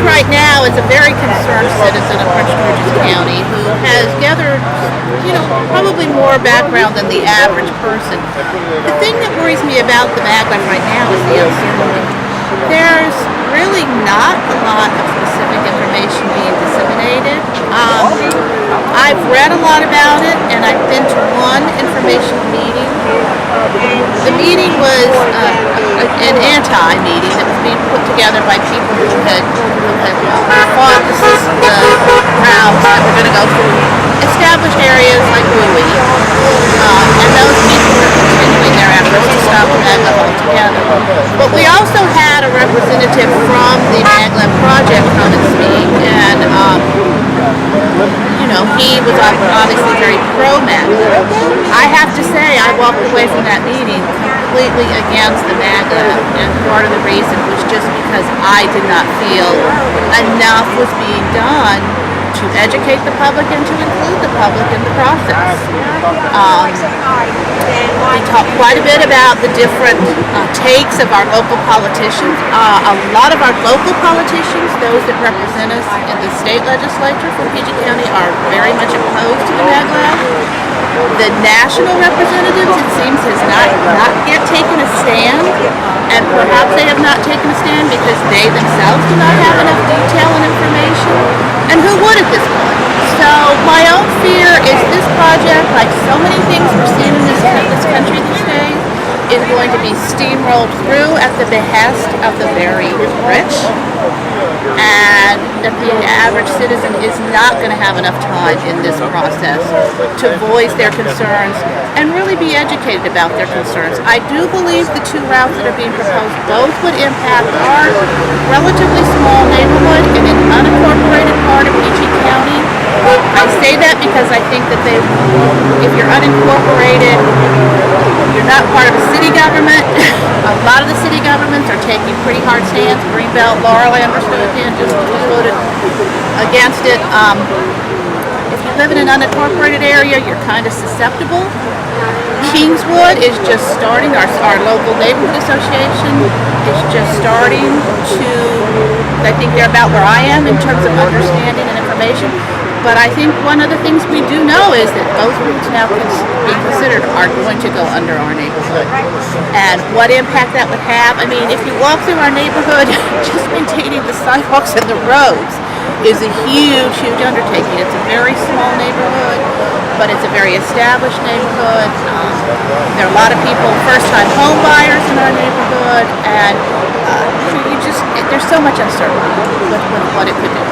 right now is a very concerned citizen of Prince George's County who has gathered, probably more background than the average person. The thing that worries me about the Maglev right now is the uncertainty. There's really not a lot of specific information being disseminated. I've read a lot about it, and I've been to one information meeting. The meeting was an anti-meeting that was being put together by people who had fought the routes that were going to go through established areas like Bowie, and those people were continuing their efforts to stop the Maglev altogether. But we also had a representative from the Maglev project come and speak, and he was obviously very pro-Maglev. I have to say, I walked away from that meeting completely against the Maglev, and part of the reason was just because I did not feel enough was being done to educate the public and to include the public in the process. We talked quite a bit about the different takes of our local politicians. A lot of our local politicians, those that represent us in the state legislature from PG County, are very much opposed to the Maglev. The national representatives, it seems, has not yet taken a stand, and perhaps they have not taken a stand because they themselves do not have enough detail and information. And who would at this point? So my own fear is this project, like so many things we're seeing in this country these days, is going to be steamrolled through at the behest of the very rich, and that the average citizen is not going to have enough time in this process to voice their concerns and really be educated about their concerns. I do believe the two routes that are being proposed both would impact our relatively small neighborhood in an unincorporated part of PG County. I say that because I think that if you're unincorporated, you're not part of a city government. A lot of the city governments are taking pretty hard stands. Greenbelt, Laurel, Amberson, just voted against it. If you live in an unincorporated area, you're kind of susceptible. Kingswood is just starting, our local neighborhood association is just starting to, I think they're about where I am in terms of understanding and information. But I think one of the things we do know is that both routes now being considered are going to go under our neighborhood. And what impact that would have, I mean, if you walk through our neighborhood, just maintaining the sidewalks and the roads is a huge, huge undertaking. It's a very small neighborhood, but it's a very established neighborhood. There are a lot of people, first-time home buyers in our neighborhood, and there's so much uncertainty with what it could do.